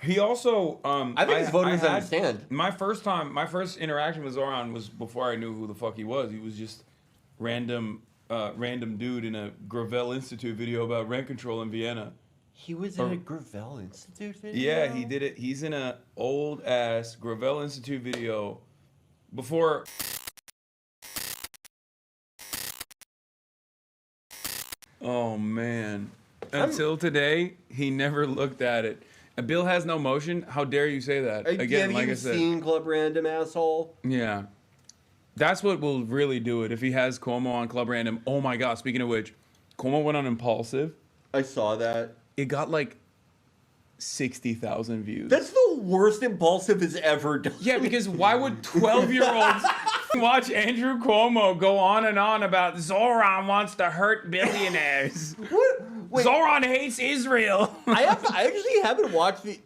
He also, I think his voters understand. My first interaction with Zoran was before I knew who the fuck he was. He was just random dude in a Gravel Institute video about rent control in Vienna. He was in a Gravel Institute video? Yeah, he did it. He's in a old ass Gravel Institute video before. Oh man. Until today, he never looked at it. A bill has no motion. How dare you say that? Again, like I said. Have you seen Club Random, asshole? Yeah. That's what will really do it. If he has Cuomo on Club Random. Oh my God. Speaking of which, Cuomo went on Impulsive. I saw that. It got like 60,000 views. That's the worst Impulsive has ever done. Yeah, because why would 12-year-olds watch Andrew Cuomo go on and on about Zoran wants to hurt billionaires? What? Wait, Zoran hates Israel. I actually haven't watched the.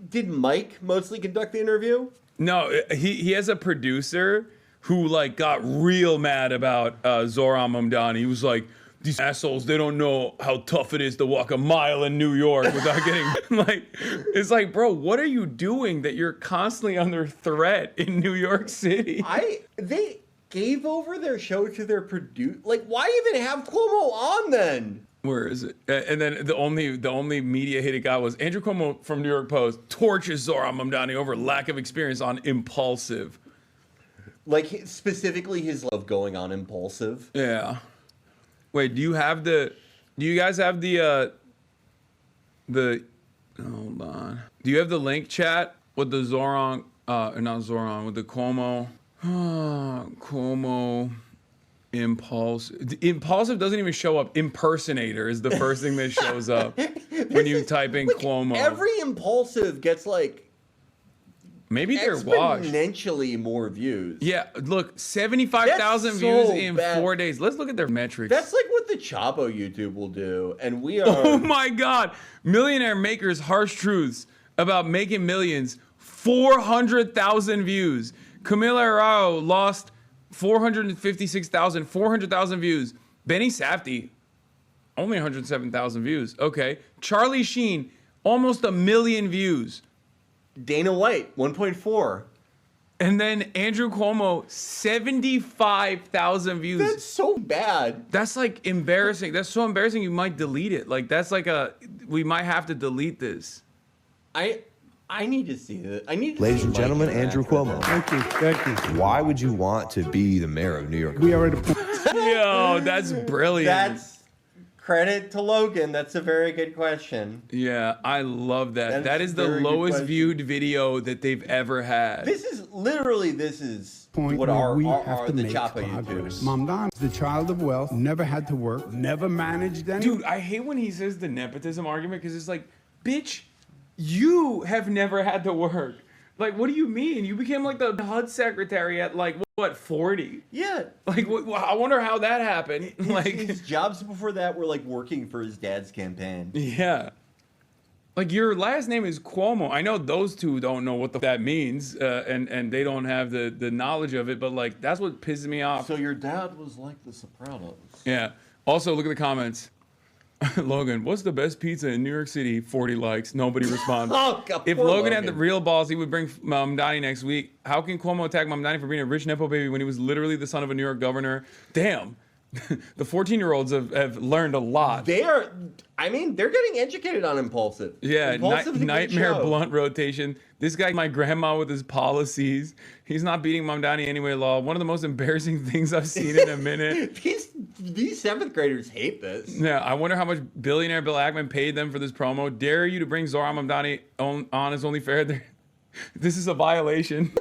Did Mike mostly conduct the interview? No, he has a producer who like got real mad about Zoran Mamdani. He was like, these assholes, they don't know how tough it is to walk a mile in New York without getting like. It's like, bro, what are you doing that you're constantly under threat in New York City? They gave over their show to their producer. Like, why even have Cuomo on then? Where is it? And then the only media hit it got was Andrew Cuomo from New York Post torches Zoran Mamdani over lack of experience on Impulsive. Like specifically his love going on Impulsive. Yeah. Wait, do you guys have the hold on. Do you have the link, chat, with the Zoran not Zoran, with the Cuomo Cuomo Impulsive doesn't even show up. Impersonator is the first thing that shows up when you type in Cuomo. Every Impulsive gets like maybe they're washed. Exponentially more views. Yeah, look, 75,000 views in 4 days. Let's look at their metrics. That's like what the Chapo YouTube will do, and we are. Oh my God! Millionaire Maker's harsh truths about making millions. 400,000 views. Camila Arao lost 400,000 views. Benny Safdie, only 107,000 views. Okay. Charlie Sheen, almost 1 million views. Dana White, 1.4. And then Andrew Cuomo, 75,000 views. That's so bad. That's like embarrassing. That's so embarrassing you might delete it. Like that's like we might have to delete this. I need to see it. Ladies and gentlemen, Andrew Cuomo. Thank you. Why would you want to be the mayor of New York? We already. Yo, that's brilliant. That's credit to Logan. That's a very good question. Yeah, I love that. That is the lowest viewed video that they've ever had. This is what we have to the make Chapo progress. YouTubers. Mamdani's the child of wealth, never had to work, never managed any. Dude, I hate when he says the nepotism argument because it's like, bitch, you have never had to work. Like, what do you mean? You became like the HUD secretary at like, what, 40? Yeah. Like, I wonder how that happened. His jobs before that were like working for his dad's campaign. Yeah. Like, your last name is Cuomo. I know those two don't know what that means, and they don't have the knowledge of it, but like, that's what pisses me off. So your dad was like the Sopranos. Yeah. Also, look at the comments. Logan, what's the best pizza in New York City? 40 likes. Nobody responds. Oh, God, if Logan had the real balls, he would bring Mamdani next week. How can Cuomo attack Mamdani for being a rich Nepo baby when he was literally the son of a New York governor? Damn. The 14-year-olds have learned a lot. They're getting educated on Impulsive. Yeah, Impulsive nightmare blunt rotation. This guy, my grandma with his policies. He's not beating Mamdani anyway law. One of the most embarrassing things I've seen in a minute. These 7th graders hate this. Yeah, I wonder how much billionaire Bill Ackman paid them for this promo. Dare you to bring Zoran Mamdani on as only fair? This is a violation.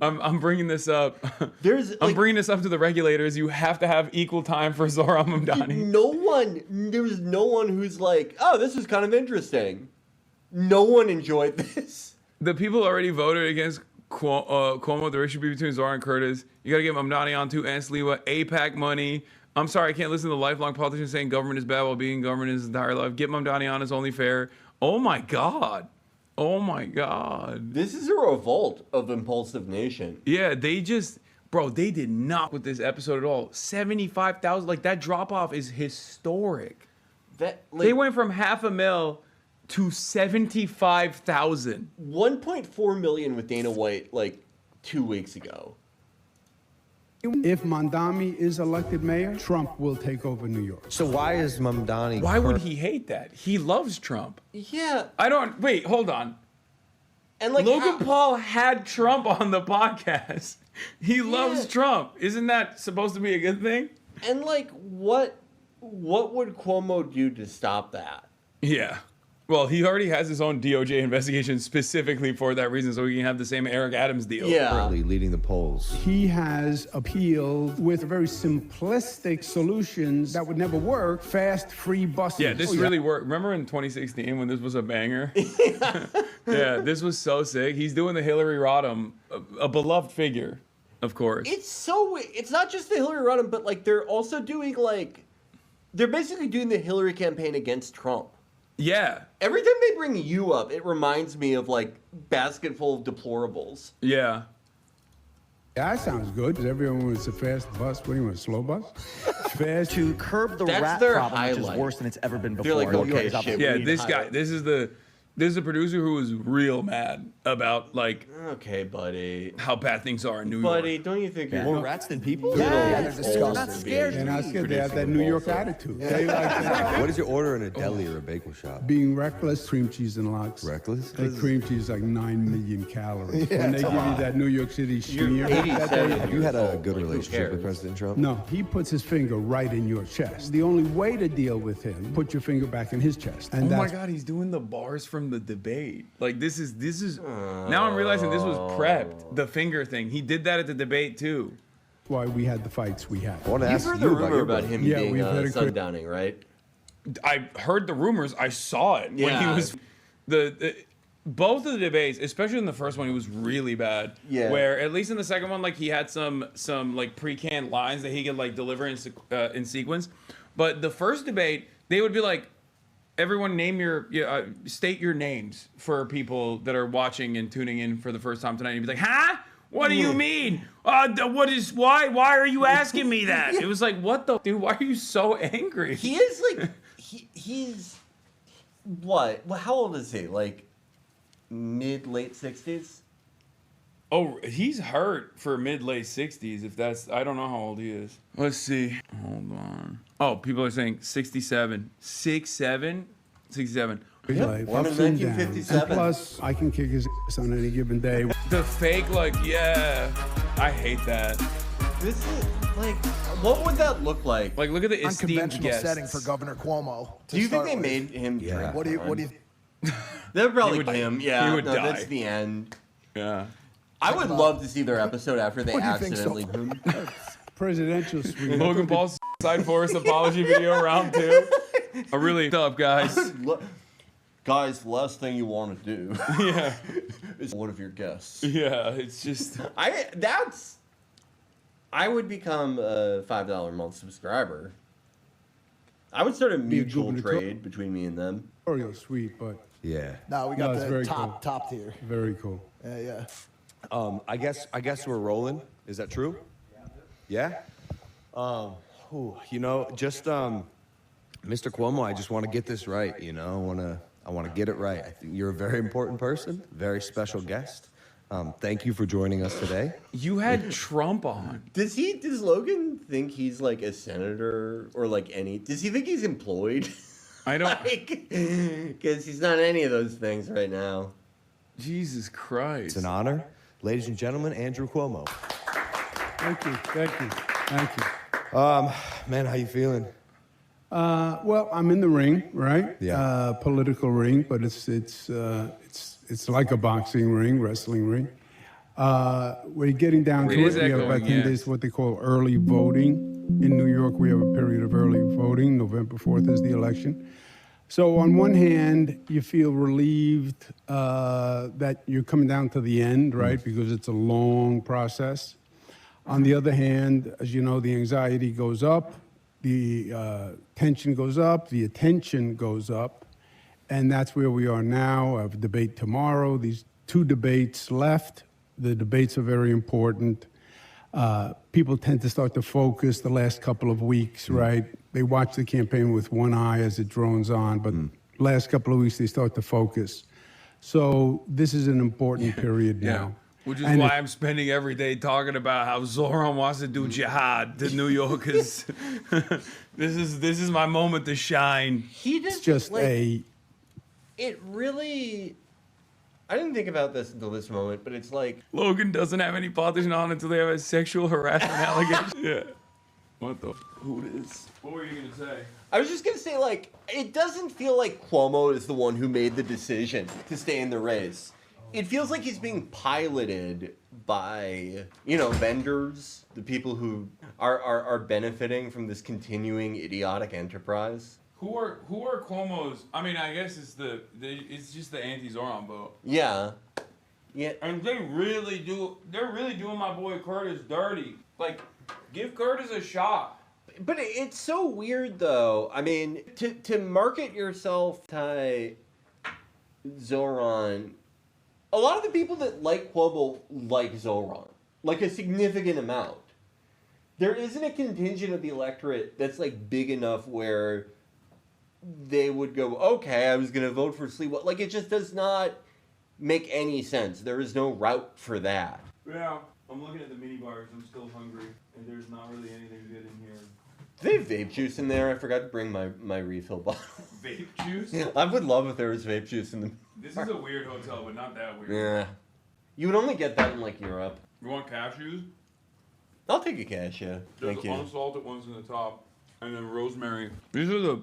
I'm bringing this up. I'm bringing this up to the regulators. You have to have equal time for Zoran Mamdani. There's no one who's like, oh, this is kind of interesting. No one enjoyed this. The people already voted against Cuomo. The race should be between Zoran and Curtis. You got to get Mamdani on too. And Sliwa, APAC money. I'm sorry, I can't listen to lifelong politicians saying government is bad while being government his entire life. Get Mamdani on is only fair. Oh my God. Oh my God. This is a revolt of Impulsive Nation. Yeah, they did not with this episode at all. 75,000, like that drop off is historic. They went from 500,000 to 75,000. 1.4 million with Dana White like 2 weeks ago. If Mamdani is elected mayor, Trump will take over New York. So why is Mamdani? Why would he hate that? He loves Trump. Yeah. Wait, hold on. And like Logan Paul had Trump on the podcast. He loves Trump. Isn't that supposed to be a good thing? And like what would Cuomo do to stop that? Yeah. Well, he already has his own DOJ investigation specifically for that reason, so he can have the same Eric Adams deal. Yeah. Currently leading the polls. He has appealed with very simplistic solutions that would never work. Fast, free buses. Yeah, this really worked. Remember in 2016 when this was a banger? Yeah, this was so sick. He's doing the Hillary Rodham, a beloved figure, of course. It's not just the Hillary Rodham, but like they're also doing they're basically doing the Hillary campaign against Trump. Yeah. Every time they bring you up, it reminds me of like basket full of deplorables. Yeah. That sounds good. Everyone wants a fast bus. What do you want, a slow bus? Fast. To curb the That's rat their problem, which highlight. is worse than it's ever been They're before. like, New York okay, is up shit. there. Yeah, need this guy, highlight. this is a producer who was real mad about like Okay, buddy. how bad things are in New Buddy, York. don't you think you're More rats than people? they're They're not scared. And I said they have that New York attitude. They like that. What did you order in a deli or a bagel shop? Being reckless, cream cheese and lox. Reckless? That cream cheese is like 9 million calories. When they give you that New York City smear, 87. Have you had a good Like, who relationship with cares? President Trump? no, he puts his finger right in your chest. The only way to deal with him, put your finger back in his chest. And Oh my that's God, he's doing the bars from the debate. Like this is. Now I'm realizing this was prepped. The finger thing. He did that at the debate too. why we had the fights we had. I want to You've ask heard you the about rumor your about brother. him Yeah, being we've had a quick- sundowning, right? I heard the rumors. I saw it when he Yeah. was both of the debates, especially in the first one, he was really bad. Yeah. Where at least in the second one, like he had some like pre-canned lines that he could like deliver in sequence. But the first debate, they would be like, everyone name state your names for people that are watching and tuning in for the first time tonight. And he'd be like, huh? What do you mean? Why are you asking me that? It was like, what the dude? Why are you so angry? He is like he's what? Well, how old is he? Like mid-late 60s? Oh, he's hurt for mid-late 60s. If that's, I don't know how old he is. Let's see. Hold on. Oh, people are saying 67. 67? 67. Life, Born in ups and downs. 1957. And plus, I can kick his ass on any given day. The fake, like, yeah. I hate that. This is like, what would that look like? Like, look at the esteemed Unconventional guests. setting for Governor Cuomo. to Do you think start they with. made him drink? What do you? They're probably He would- him. Yeah, he would no, die. that's the end. Yeah. I would love to see their episode after they What do you think so accidentally. Presidential suite. Logan Paul's Side Forest apology video round 2. I really up, guys. Guys, the last thing you want to do Yeah. is one of your guests. Yeah, it's just. I would become a $5 a month subscriber. I would start a mutual gubernatorial- trade between me and them. Oriole suite, but Yeah. No, we No, got it's the very top tier. very cool. Yeah. I guess we're rolling. Is that true? Yeah. Just Mr. Cuomo, I just want to get this right. I want to get it right. I think you're a very important person, very special guest. Thank you for joining us today. You had Trump on. Does Logan think he's like a senator or like does he think he's employed? I don't. Because he's not any of those things right now. Jesus Christ. It's an honor. Ladies and gentlemen, Andrew Cuomo. Thank you, thank you, thank you. Man, how you feeling? Well, I'm in the ring, right? Yeah. Political ring, but it's like a boxing ring, wrestling ring. We're getting down It to is it. We have about echoing, 10 yes. days, what they call early voting. In New York, we have a period of early voting. November 4th is the election. So on one hand, you feel relieved that you're coming down to the end, right? Because it's a long process. On the other hand, as you know, the anxiety goes up, the tension goes up, the attention goes up, and that's where we are now. I have a debate tomorrow. These 2 debates left. The debates are very important. People tend to start to focus the last couple of weeks, right? They watch the campaign with one eye as it drones on, but last couple of weeks, they start to focus. So this is an important period now. Which is And why I'm spending every day talking about how Zoran wants to do jihad to New Yorkers. This is my moment to shine. He just It's just like, it really. I didn't think about this until this moment, but it's like Logan doesn't have any politician on until they have a sexual harassment allegation. Yeah. What the? Who is? What were you gonna say? I was just gonna say, like, it doesn't feel like Cuomo is the one who made the decision to stay in the race. It feels like he's being piloted by, vendors, the people who are benefiting from this continuing idiotic enterprise. Who are Cuomo's? I mean, I guess it's just the anti-Zoran vote. Yeah. Yeah. And they're really doing my boy Curtis dirty. Like, give Curtis a shot. But it's so weird, though. I mean, to market yourself to Zoran, a lot of the people that like Cuomo like Zoran, like a significant amount. There isn't a contingent of the electorate that's like big enough where they would go, okay, I was going to vote for Sleepwell. Like, it just does not make any sense. There is no route for that. Yeah. I'm looking at the mini bars. I'm still hungry, and there's not really anything good in here. They have vape juice in there. I forgot to bring my refill bottle. Vape juice? I would love if there was vape juice in the... This is a weird hotel, but not that weird. Yeah. You would only get that in, like, Europe. You want cashews? I'll take a cashew. There's Thank the you. unsalted ones in the top, and then rosemary. These are the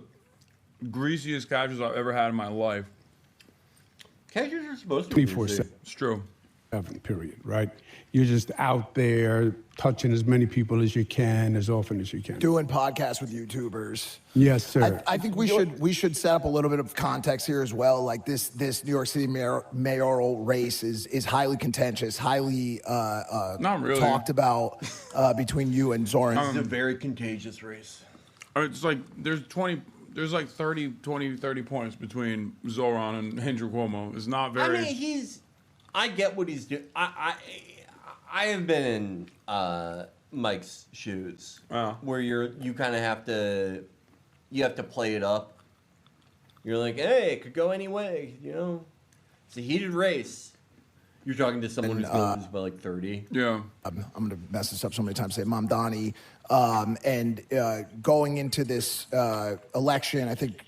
greasiest cashews I've ever had in my life. Cashews are supposed to be 24/7 It's true. period, right? You're just out there touching as many people as you can, as often as you can. Doing podcasts with YouTubers. Yes, sir. I think we should set up a little bit of context here as well. Like this New York City mayoral race is highly contentious, highly Not really. talked about between you and Zoran. It's a very contagious race. It's like there's 30 points between Zoran and Andrew Cuomo. It's not very. I mean, I get what he's doing. I have been in Mike's shoes, where you kind of have to play it up. You're like, hey, it could go any way, It's a heated race. You're talking to someone who's going to lose by like 30. Yeah. I'm going to mess this up so many times. Say Mom Donnie, and going into this election, I think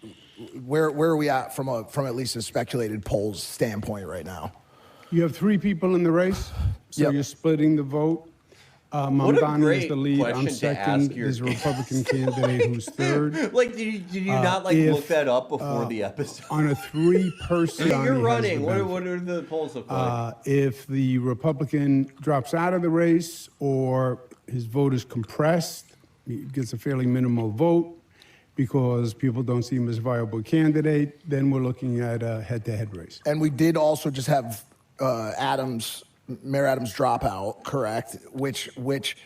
where are we at from at least a speculated polls standpoint right now? You have 3 people in the race, so Yep. you're splitting the vote. What a Mamdani is great the lead. I'm question to second. ask your- There's a Republican candidate who's third. Like, did you not like if, look that up before the episode? On a 3-person, You're running. What do the polls look like? if the Republican drops out of the race or his vote is compressed, he gets a fairly minimal vote because people don't see him as a viable candidate, then we're looking at a head-to-head race. And we did also just have Mayor Adams dropout, correct? Which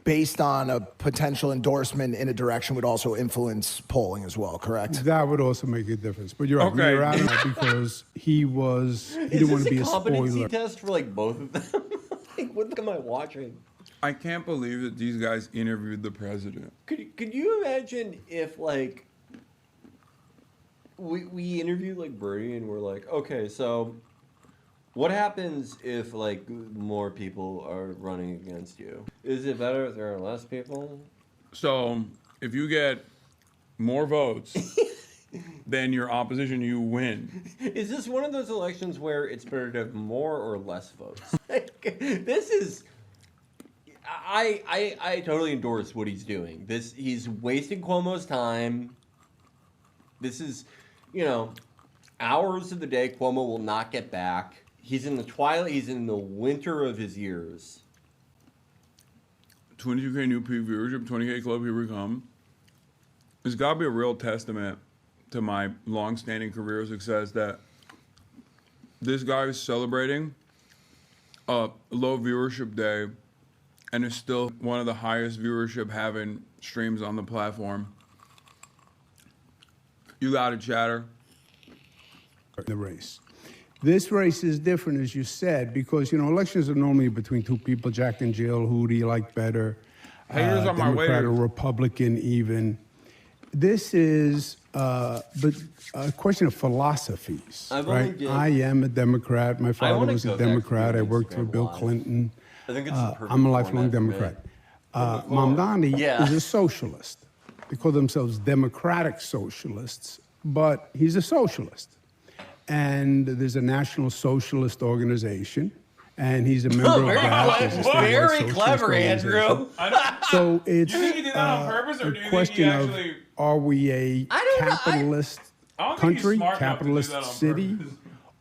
based on a potential endorsement in a direction would also influence polling as well, correct? That would also make a difference. But you're right, Okay. Mayor Adams, because he didn't want Is to this be a a competency spoiler. test for like both of them? Like, what am I watching? I can't believe that these guys interviewed the president. Could you imagine if like we interviewed like Bernie and we're like, okay, so what happens if like more people are running against you? Is it better if there are less people? So if you get more votes than your opposition, you win. Is this one of those elections where it's better to have more or less votes? Like, this is. I totally endorse what he's doing. He's wasting Cuomo's time. This is, hours of the day Cuomo will not get back. He's in the twilight. He's in the winter of his years. 22K new peak viewership, 20K club, here we come. It's got to be a real testament to my long-standing career success that this guy is celebrating a low viewership day and is still one of the highest viewership having streams on the platform. You got it, Chatter. The race. This race is different, as you said, because, elections are normally between 2 people, Jack and Jill. Who do you like better? Haters are my Democrat or waiters. Republican even. this is but a question of philosophies, I've only right? did- I am a Democrat. My father wanna was go a back to Democrat. the I worked for Instagram Bill Live. Clinton. I think it's the perfect I'm a lifelong format for me. Democrat. Mamdani Yeah. is a socialist. They call themselves democratic socialists, but he's a socialist. And there's a National Socialist Organization, and he's a member of that. There's a statewide Very socialist clever, organization. Andrew. So it's You think he did that on purpose, or do you a think question he of actually? are we a I don't know, capitalist I don't think he's country, smart enough to do capitalist that on city, purpose.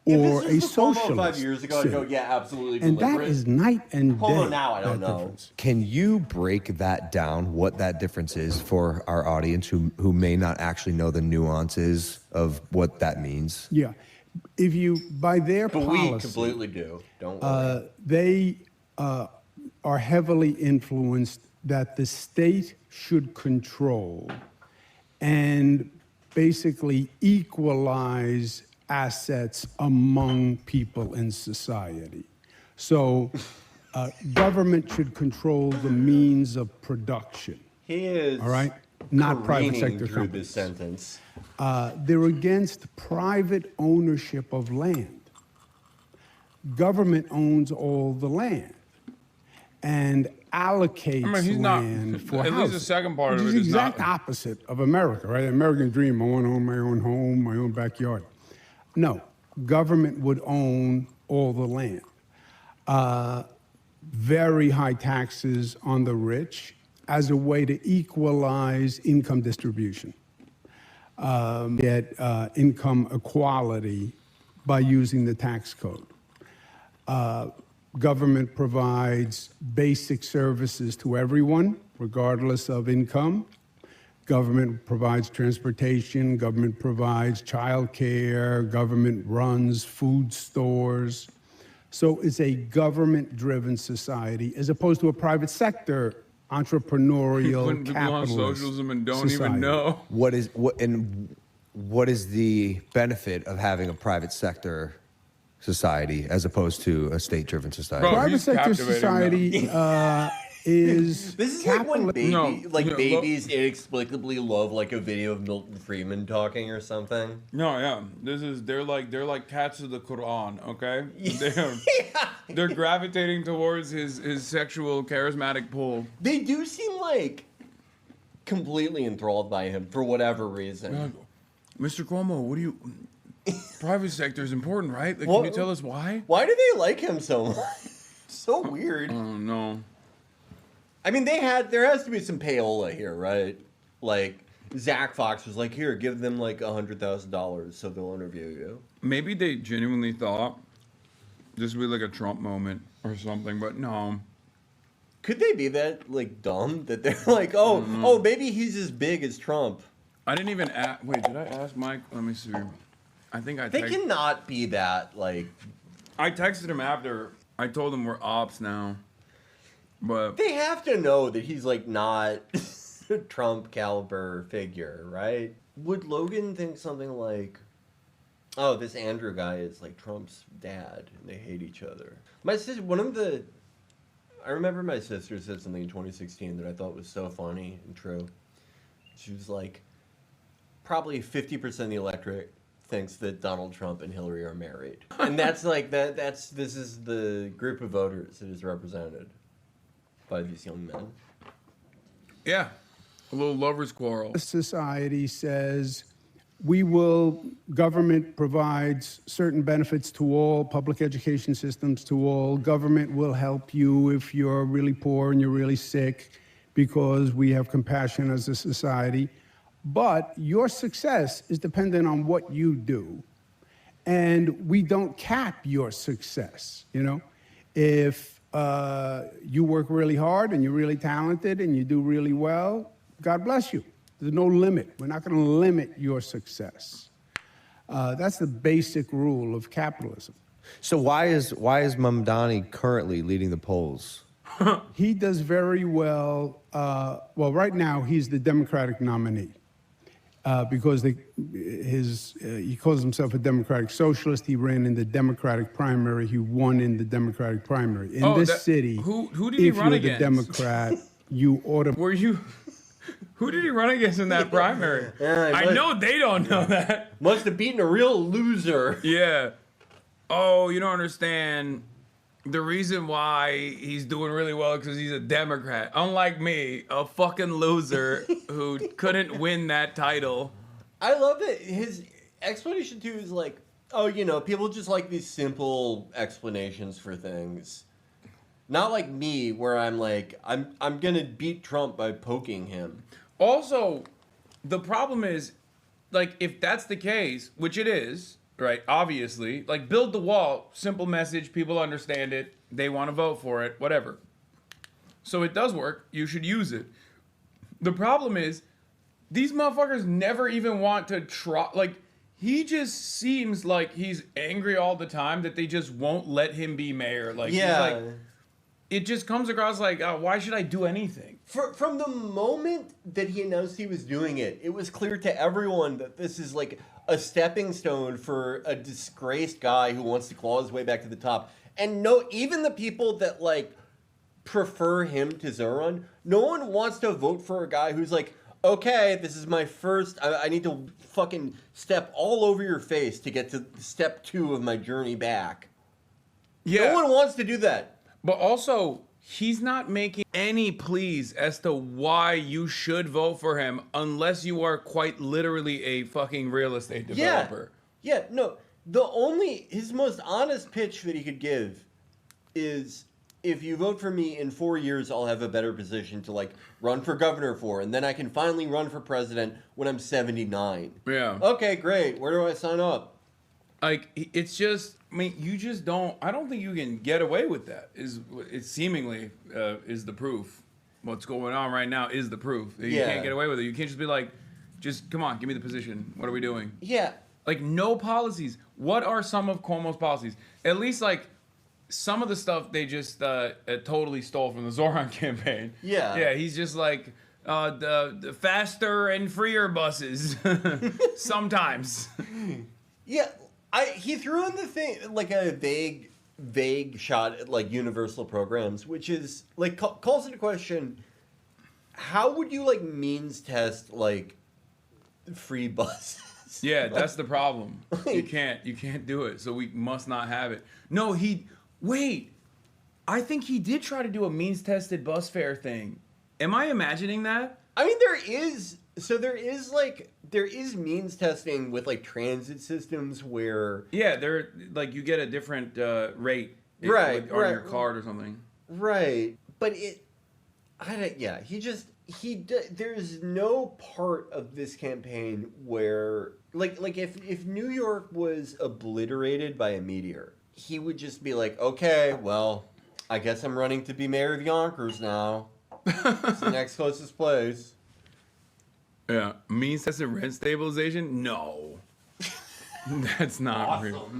or If a this was the Cuomo socialist 5 years ago, I'd city? go, yeah, absolutely And that deliberate. is night and day. Cuomo now, I don't that know. difference. Can you break that down, what that difference is for our audience who may not actually know the nuances of what that means? Yeah. If you, by their But policy, we completely do. Don't worry. they are heavily influenced that the state should control and basically equalize assets among people in society. So government should control the means of production, He is all right? Not private careening sector through companies. this sentence. They're against private ownership of land. Government owns all the land and allocates I mean, he's not- land for at least housing. the second part which of is it the is exact not- opposite of America, right? American dream, I want to own my own home, my own backyard. No, government would own all the land. Very high taxes on the rich as a way to equalize income distribution. Get income equality by using the tax code. Government provides basic services to everyone, regardless of income. Government provides transportation, government provides childcare, government runs food stores. So it's a government-driven society as opposed to a private sector entrepreneurial Putting people on capitalist socialism and don't society. even know. What is the benefit of having a private sector society as opposed to a state-driven society? Bro, Private he's sector captivating society is This is like when No, babies inexplicably love like a video of Milton Friedman talking or something. No, yeah. They're like cats of the Quran, okay? They're gravitating towards his sexual charismatic pull. They do seem like completely enthralled by him for whatever reason. Mr. Cuomo, what do you private sector is important, right? Like, What- can you tell us why? Why do they like him so much? So weird. Oh no. I mean, there has to be some payola here, right? Like Zach Fox was like, "Here, give them like $100,000 so they'll interview you." Maybe they genuinely thought this would be like a Trump moment or something, but no. Could they be that like dumb that they're like, "Oh, maybe he's as big as Trump"? I didn't even ask. Wait, did I ask Mike? Let me see. I think I. They cannot be that like. I texted him after. I told him we're ops now, but They have to know that he's like not a Trump caliber figure, right? Would Logan think something like, "Oh, this Andrew guy is like Trump's dad, and they hate each other"? My sister, I remember my sister said something in 2016 that I thought was so funny and true. She was like, probably 50% of the electorate thinks that Donald Trump and Hillary are married, and that's like this is the group of voters that is represented by these young men. yeah, a little lovers quarrel. society says government provides certain benefits to all, public education systems to all. Government will help you if you're really poor and you're really sick because we have compassion as a society. But your success is dependent on what you do. And we don't cap your success, you know? If you work really hard and you're really talented and you do really well, God bless you. There's no limit. We're not going to limit your success. That's the basic rule of capitalism. So why is Mamdani currently leading the polls? He does very well. Well, right now he's the Democratic nominee because he calls himself a Democratic Socialist. He ran in the Democratic primary. He won in the Democratic primary. In this city, who did he if run you're against? the Democrat, you ought to. Were you? Who did he run against in that primary? I know they don't know that. Must have beaten a real loser. Yeah. Oh, you don't understand. The reason why he's doing really well is because he's a Democrat. Unlike me, a fucking loser who couldn't win that title. I love that his explanation too is like, oh, you know, people just like these simple explanations for things. Not like me, where I'm like, I'm gonna beat Trump by poking him. Also, the problem is, like, if that's the case, which it is, right, obviously, like, build the wall, simple message, people understand it, they want to vote for it, whatever. So it does work, you should use it. The problem is, these motherfuckers never even want to try, like, he just seems like he's angry all the time that they just won't let him be mayor. Like, Yeah. he's like, it just comes across like, why should I do anything? From the moment that he announced he was doing it, it was clear to everyone that this is like a stepping stone for a disgraced guy who wants to claw his way back to the top. And no, even the people that like prefer him to Zoran, no one wants to vote for a guy who's like, okay, this is my first, I need to fucking step all over your face to get to step 2 of my journey back. Yeah. No one wants to do that. But also, he's not making any pleas as to why you should vote for him unless you are quite literally a fucking real estate developer. Yeah, no. His most honest pitch that he could give is, if you vote for me in 4 years, I'll have a better position to like run for governor for, and then I can finally run for president when I'm 79. Yeah. Okay, great. Where do I sign up? Like, it's just, I mean, you just don't, I don't think you can get away with that. It seemingly is the proof. What's going on right now is the proof. You can't get away with it. You can't just be like, just come on, give me the position. What are we doing? Yeah. Like, no policies. What are some of Cuomo's policies? At least, like, some of the stuff they just totally stole from the Zoran campaign. Yeah. Yeah, he's just like, the faster and freer buses. Sometimes. Yeah. He threw in the thing, like a vague shot at like universal programs, which is like calls into question, how would you like means test like free buses? Yeah, that's the problem. You can't do it. So we must not have it. No, I think he did try to do a means tested bus fare thing. Am I imagining that? I mean, there is means testing with like transit systems where Yeah, like you get a different rate on your card or something. Right. But there's no part of this campaign where like if New York was obliterated by a meteor, he would just be like, okay, well, I guess I'm running to be mayor of Yonkers now. It's the next closest place. Yeah, means tested rent stabilization? No. That's not real.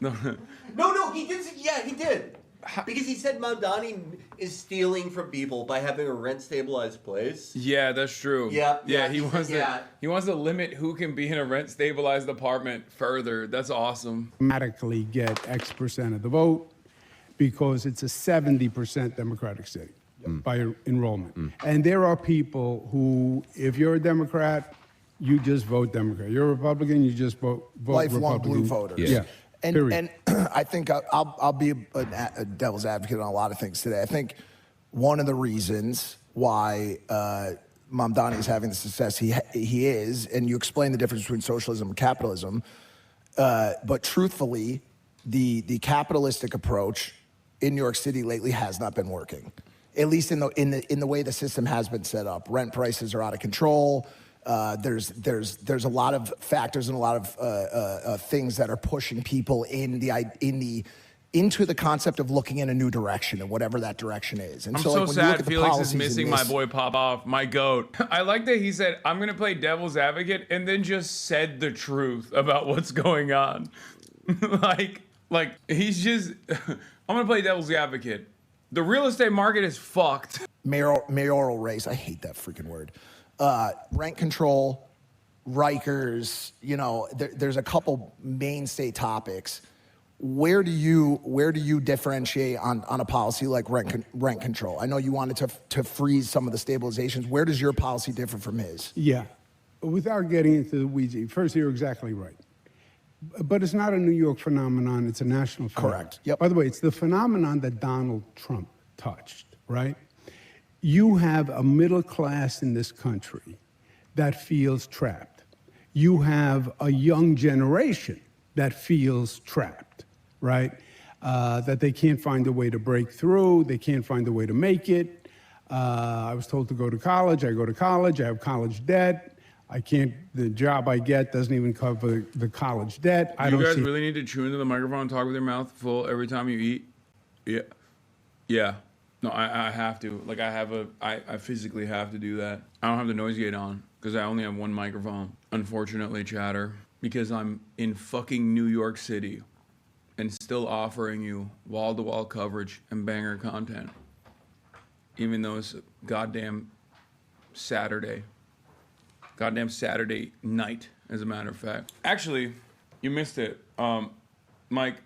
No, he did. Yeah, he did. Because he said Mamdani is stealing from people by having a rent stabilized place. Yeah, that's true. Yeah, he wants to limit who can be in a rent stabilized apartment further. That's awesome. Automatically get X% of the vote because it's a 70% Democratic city by enrollment. And there are people who, if you're a Democrat, you just vote Democrat. You're a Republican, you just vote Lifelong Republican. blue voters. Yeah. And I think I'll be a devil's advocate on a lot of things today. I think one of the reasons why Mamdani is having the success he is, and you explain the difference between socialism and capitalism, but truthfully, the capitalistic approach in New York City lately has not been working, at least in the way the system has been set up. Rent prices are out of control. There's a lot of factors and a lot of things that are pushing people into the concept of looking in a new direction, and whatever that direction is. And I'm so so like, when you look sad at the Felix is policies in missing my this- boy Popoff, my goat. I like that he said, I'm going to play devil's advocate, and then just said the truth about what's going on. like he's just, I'm going to play devil's advocate. The real estate market is fucked. mayoral race. I hate that freaking word. Rent control, Rikers. There's a couple mainstay topics Where do you differentiate on a policy like rent control? I know you wanted to freeze some of the stabilizations. Where does your policy differ from his? Yeah. Without getting into the weeds, first, you're exactly right. But it's not a New York phenomenon, it's a national phenomenon. Correct. Yep. By the way, it's the phenomenon that Donald Trump touched, right? You have a middle class in this country that feels trapped. You have a young generation that feels trapped, right? That they can't find a way to break through, they can't find a way to make it. I was told to go to college, I go to college, I have college debt. The job I get doesn't even cover the college debt. You guys really need to chew into the microphone and talk with your mouth full every time you eat? Yeah. Yeah. No, I have to. Like, I physically have to do that. I don't have the noise gate on because I only have one microphone. Unfortunately, chatter. Because I'm in fucking New York City and still offering you wall-to-wall coverage and banger content. Even though it's a goddamn Saturday. Goddamn Saturday night, as a matter of fact. Actually, you missed it.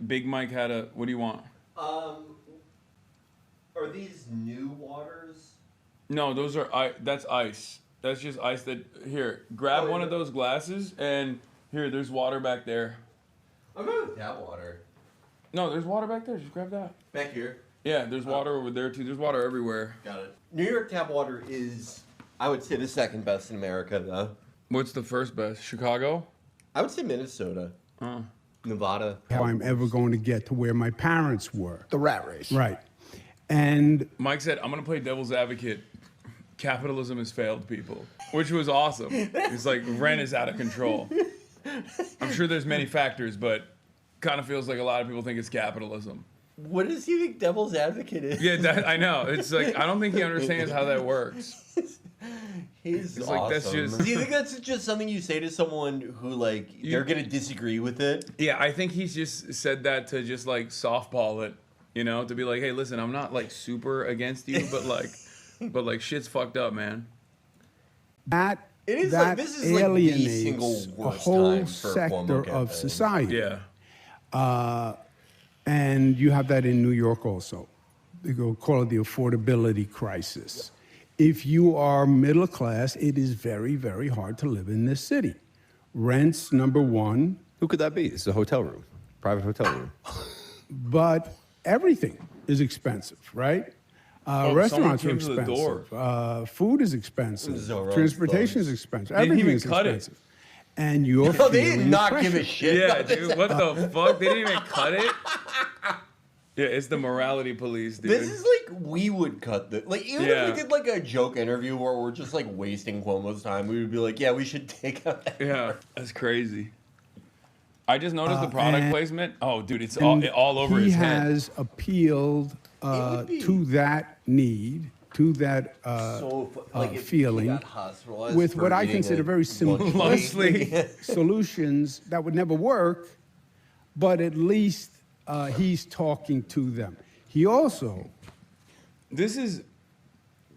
Big Mike had a, what do you want? Are these new waters? No, those are, that's ice. That's just ice that, here, grab one of those glasses and here, there's water back there. I'm good with that water. No, there's water back there, just grab that. Back here? Yeah, there's water over there too. There's water everywhere. Got it. New York tap water is, I would say, the second best in America, though. What's the first best? Chicago? I would say Minnesota. Nevada. How I'm ever going to get to where my parents were. The rat race. Right. And Mike said, I'm going to play devil's advocate. Capitalism has failed people, which was awesome. It's like rent is out of control. I'm sure there's many factors, but kind of feels like a lot of people think it's capitalism. What does he think devil's advocate is? Yeah, I know. It's like, I don't think he understands how that works. He's It's awesome. like, that's just- Do you think that's just something you say to someone who, like, they're going to disagree with it? Yeah, I think he's just said that to just like softball it, you know, to be like, hey, listen, I'm not like super against you, but like shit's fucked up, man. that, It is that like, this is like the alienates single a worst whole time for sector Cuomo of campaign. society. Yeah. And you have that in New York also. They go call it the affordability crisis. If you are middle class, it is very, very hard to live in this city. Rents, number one, Who could that be? It's a hotel room, private hotel room. but everything is expensive, right? Restaurants are someone came to the expensive. Food is expensive. Zorro's Transportation is closed. expensive. They didn't Everything even is cut it. expensive. And you're No, they did feeling not the give a pressure. shit. Yeah, about this. dude, what the fuck? They didn't even cut it? Yeah, it's the morality police, dude. This is like we would cut the like even Yeah. if we did like a joke interview where we're just like wasting Cuomo's time, we would be like, yeah, we should take out that. Yeah, that's crazy. I just noticed the product and- placement. Oh, dude, it's And all over his head. He has appealed would be- to that need, to that If feeling, he got hospitalized with for what I eating consider a very lunch Mostly. solutions that would never work, but at least he's talking to them. He also,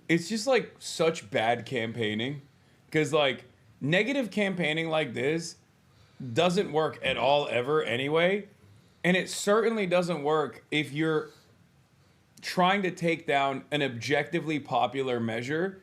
It's just like such bad campaigning. Because like negative campaigning like this doesn't work at all ever anyway. And it certainly doesn't work if you're trying to take down an objectively popular measure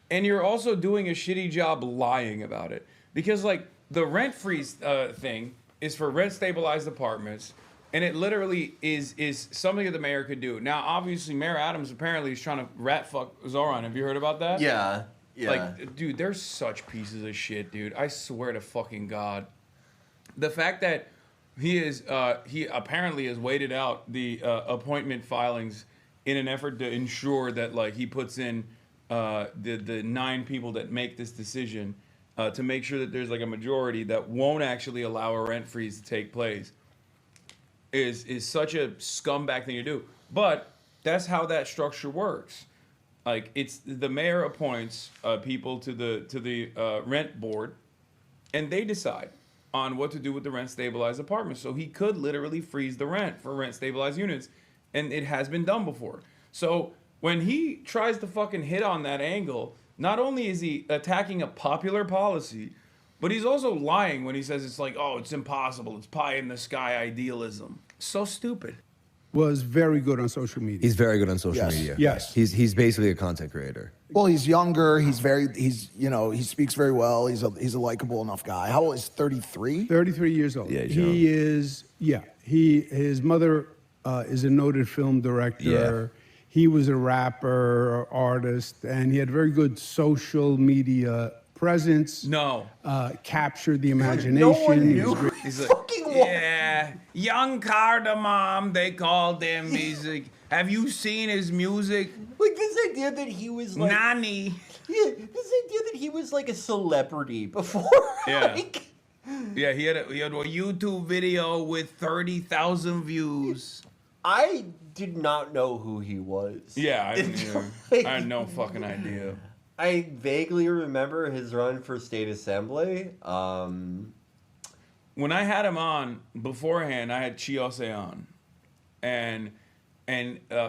and you're also doing a shitty job lying about it. Because like the rent freeze thing is for rent stabilized apartments, and it literally is something that the mayor could do. Now obviously Mayor Adams apparently is trying to rat fuck Zoran. Have you heard about that? Yeah. Yeah. Like, dude, they're such pieces of shit, dude. I swear to fucking God. The fact that he apparently has waited out the appointment filings in an effort to ensure that like he puts in the 9 people that make this decision to make sure that there's like a majority that won't actually allow a rent freeze to take place is such a scumbag thing to do. But that's how that structure works. Like it's the mayor appoints people to the rent board, and they decide on what to do with the rent stabilized apartments. So he could literally freeze the rent for rent stabilized units, and it has been done before. So when he tries to fucking hit on that angle, not only is he attacking a popular policy, but he's also lying when he says it's like, oh, it's impossible, it's pie in the sky idealism. So stupid. Was very good on social media. He's very good on social Yes. media. Yes. He's basically a content creator. Well, he's younger. He's he speaks very well. He's a likable enough guy. How old is 33? 33 years old. Yeah, he's he is. Yeah, his mother is a noted film director. Yeah. He was a rapper, artist, and he had very good social media presence. No. Captured the imagination. No one He knew was great. He's like, fucking what? yeah, young cardamom, they called him. He's like, have you seen his music? Like this idea that he was like, Nani. yeah, this idea that he was like a celebrity before. Yeah. Like, Yeah, he had a YouTube video with 30,000 views. I did not know who he was. Yeah, I didn't either. Like, I had no fucking idea. I vaguely remember his run for state assembly. When I had him on beforehand, I had Chiose on, and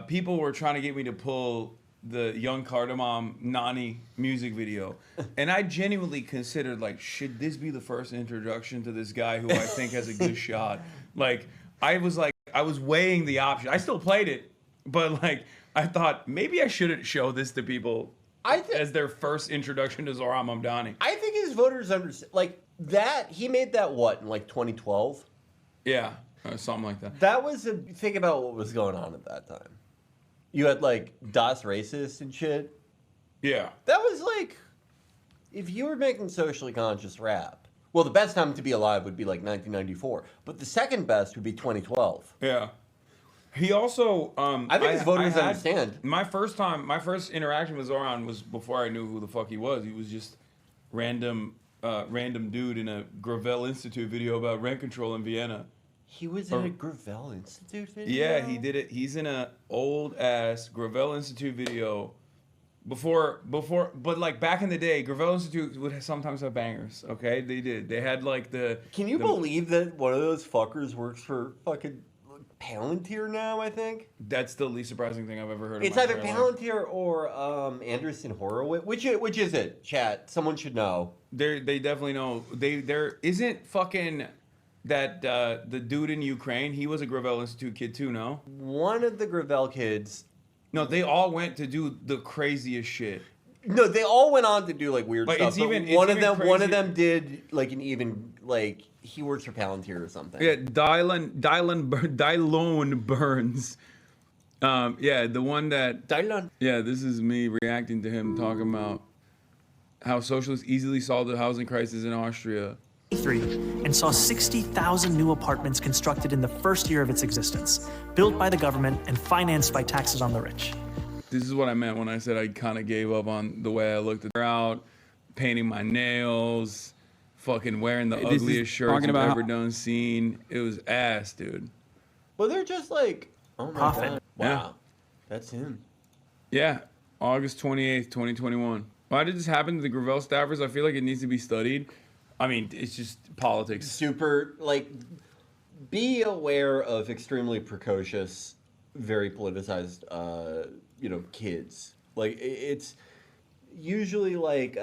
people were trying to get me to pull the Young Cardamom Nani music video, and I genuinely considered, like, should this be the first introduction to this guy who I think has a good shot? Like, I was weighing the option. I still played it, but like I thought maybe I shouldn't show this to people as their first introduction to Zohran Mamdani. I think his voters understand. Like that, he made that what in like 2012. Yeah, something like that. That was think about what was going on at that time. You had like Das Racist and shit. Yeah. That was like, if you were making socially conscious rap, well, the best time to be alive would be like 1994, but the second best would be 2012. Yeah. He also, I think his voters understand. My first interaction with Zohran was before I knew who the fuck he was. He was just random dude in a Gravel Institute video about rent control in Vienna. He was in a Gravel Institute video? Yeah, he did it. He's in a old ass Gravel Institute video. Before, but like back in the day, Gravel Institute would sometimes have bangers. Okay, they did. They had like the. Can you believe that one of those fuckers works for fucking Palantir now? I think That's the least surprising thing I've ever heard. it's in my either entire life. Palantir or Anderson Horowitz. Which is it? Chat. Someone should know. They definitely know. There isn't fucking that the dude in Ukraine. He was a Gravel Institute kid too. No. One of the Gravel kids. No, they all went to do the craziest shit. No, they all went on to do like weird But stuff. it's But even- one it's of them, even one of crazier. them did like an even like he works for Palantir or something. Yeah, Dylan Burns. Yeah, the one that. Dylan. Yeah, this is me reacting to him talking about how socialists easily solved the housing crisis in Austria. And saw 60,000 new apartments constructed in the first year of its existence, built by the government and financed by taxes on the rich. This is what I meant when I said I kind of gave up on the way I looked at her out, painting my nails, fucking wearing the This is ugliest shirts talking I've about ever done seen. It was ass, dude. Well, they're just like, oh my Profit. god, wow, Yeah. that's him. Yeah, August 28th, 2021. Why did this happen to the Gravel staffers? I feel like it needs to be studied. I mean, it's just politics. Super like, be aware of extremely precocious, very politicized, kids. Like it's usually like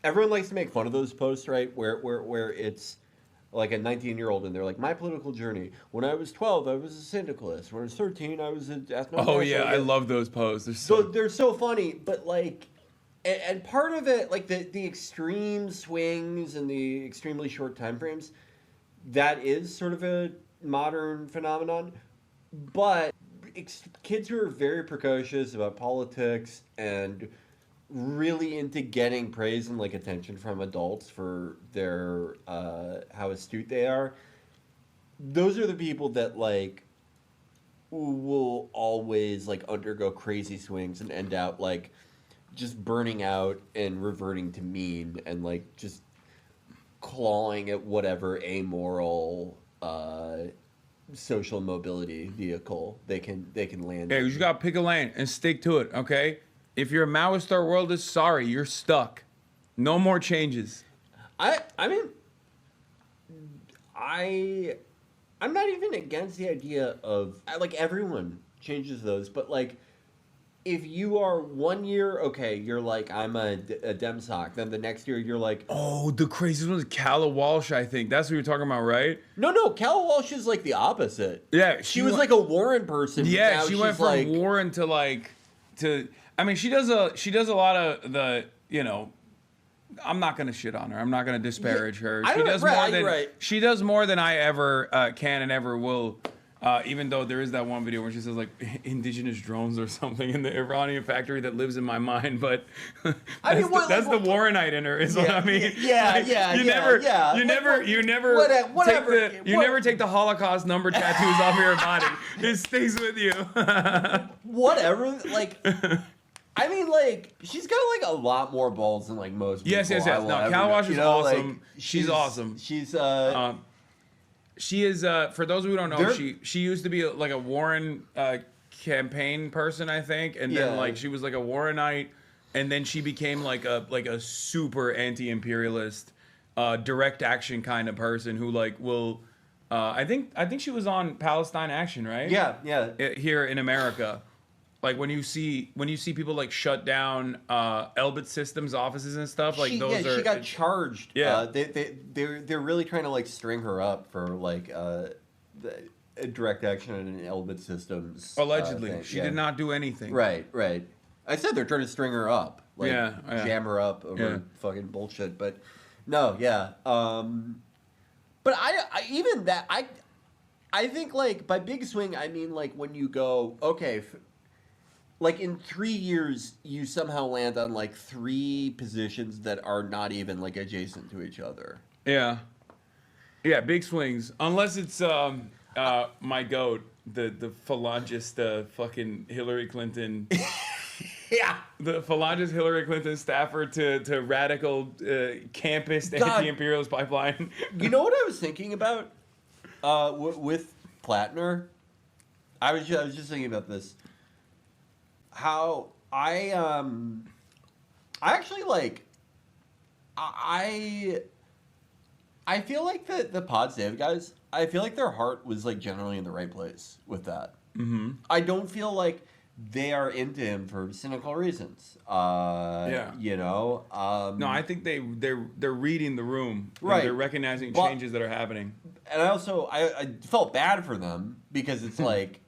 everyone likes to make fun of those posts, right? Where it's like a 19-year-old and they're like, my political journey. When I was 12, I was a syndicalist. When I was 13, I was an ethno. Oh yeah, I love those posts. They're so funny, but like, and part of it, like the extreme swings and the extremely short time frames, that is sort of a modern phenomenon. But kids who are very precocious about politics and really into getting praise and like attention from adults for their how astute they are, those are the people that like will always like undergo crazy swings and end out like just burning out and reverting to mean and like just clawing at whatever amoral social mobility vehicle they can land. Yeah, in. you just gotta pick a lane and stick to it, okay? If you're a Maoist third worldist, sorry, you're stuck. No more changes. I mean, I'm not even against the idea of like everyone changes those, but like if you are 1 year, okay, you're like, I'm a Dem sock. Then the next year, you're like, Oh, the craziest one was Calla Walsh, I think. That's what you're talking about, right? no, Cal Walsh is like the opposite. Yeah, She was like a Warren person. Yeah, now she went she's from like, Warren to I mean, she does a lot of the, you know, I'm not gonna shit on her. I'm not gonna disparage her. I She don't- does right, more than right. she does more than I ever can and ever will. Even though there is that one video where she says like indigenous drones or something in the Iranian factory that lives in my mind, but I mean, that's the Warrenite in her, is what I mean. Yeah, Like, yeah, you yeah, never, yeah. you Like, never whatever. never take the Holocaust number tattoos off your body. It stays with you. whatever. Like, I mean, like, she's got like a lot more balls than like most people. Yes. I No, will ever Cal know. Walsh is You know, like, awesome. She's awesome. She's She is, for those who don't know, There- she used to be like a Warren campaign person, I think, and then Yeah. like she was like a Warrenite, and then she became like a super anti-imperialist, direct action kind of person who like will, I think she was on Palestine Action, right? yeah. Here in America. Like when you see people like shut down Elbit Systems offices and stuff, like she got charged. Yeah. They're really trying to like string her up for like the direct action in Elbit Systems. allegedly thing. she Yeah. did not do anything. Right. I said they're trying to string her up, like Yeah. jam her up over Yeah. fucking bullshit. But no, yeah. But I even that I think like by big swing I mean like when you go okay. Like in 3 years, you somehow land on like 3 positions that are not even like adjacent to each other. Yeah, big swings. Unless it's my goat, the phalangist, fucking Hillary Clinton. Yeah. The phalangist Hillary Clinton staffer to radical campus anti-imperialist pipeline. You know what I was thinking about with Plattner? I was just thinking about this. How I actually like I feel like the Pod Save guys, I feel like their heart was like generally in the right place with that. Mm-hmm. I don't feel like they are into him for cynical reasons. You know. No, I think they're reading the room. Right. They're recognizing But- changes that are happening. And I also I felt bad for them because it's like,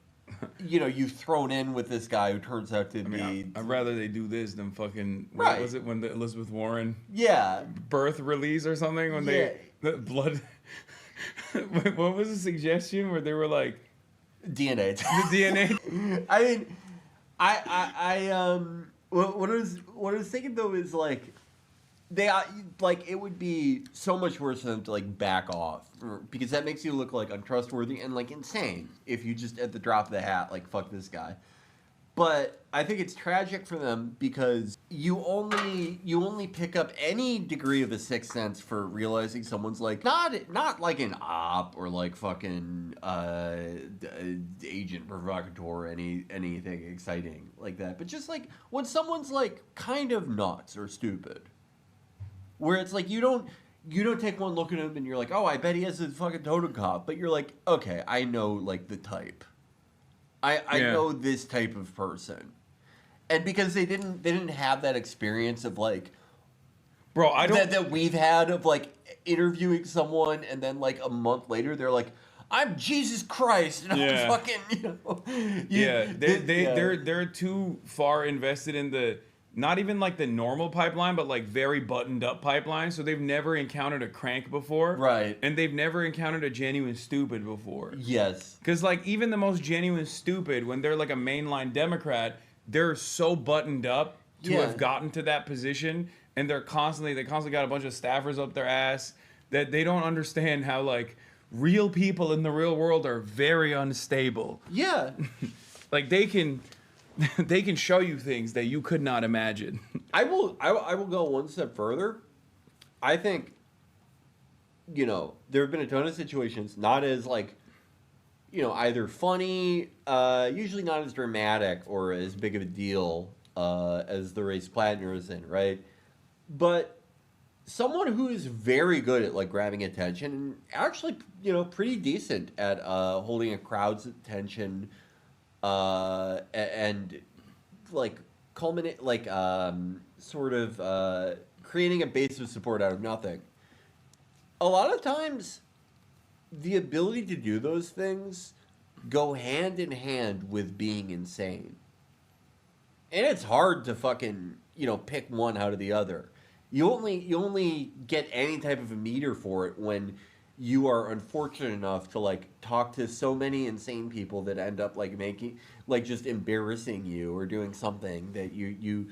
you know, you've thrown in with this guy who turns out to be I'd rather they do this than fucking. Right. What was it when the Elizabeth Warren yeah. birth release or something when they the blood? What was the suggestion where they were like DNA. the DNA? I mean, what I was thinking though is like they like it would be so much worse for them to like back off because that makes you look like untrustworthy and like insane if you just at the drop of the hat like fuck this guy. But I think it's tragic for them because you only pick up any degree of a sixth sense for realizing someone's like not like an op or like fucking agent provocateur or anything exciting like that, but just like when someone's like kind of nuts or stupid, where it's like you don't take one look at him and you're like, oh, I bet he has a fucking totem cop, but you're like, okay, I know like the type. I know this type of person, and because they didn't have that experience of like, Bro, I don't. that we've had of like interviewing someone and then like a month later they're like, I'm Jesus Christ, and Yeah. I'm fucking, you know. They're too far invested in the not even like the normal pipeline, but like very buttoned up pipeline. So they've never encountered a crank before, Right. And they've never encountered a genuine stupid before. Yes. Because like even the most genuine stupid, when they're like a mainline Democrat, they're so buttoned up to Yeah. have gotten to that position, and they constantly got a bunch of staffers up their ass that they don't understand how like real people in the real world are very unstable. Yeah. Like they can show you things that you could not imagine. I will go one step further. I think, you know, there have been a ton of situations, not as like, you know, either funny, usually not as dramatic or as big of a deal as the race Plattner is in, right? But someone who is very good at like grabbing attention and actually, you know, pretty decent at holding a crowd's attention and like culminate, like sort of creating a base of support out of nothing. A lot of times, the ability to do those things go hand in hand with being insane. And it's hard to fucking, pick one out of the other. You only get any type of a meter for it when you are unfortunate enough to like talk to so many insane people that end up like making like just embarrassing you or doing something that you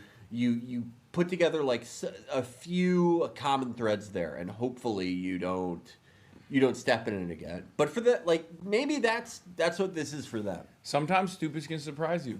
put together like a few common threads there, and hopefully you don't step in it again. But for that, like maybe that's what this is for them. Sometimes stupids can surprise you.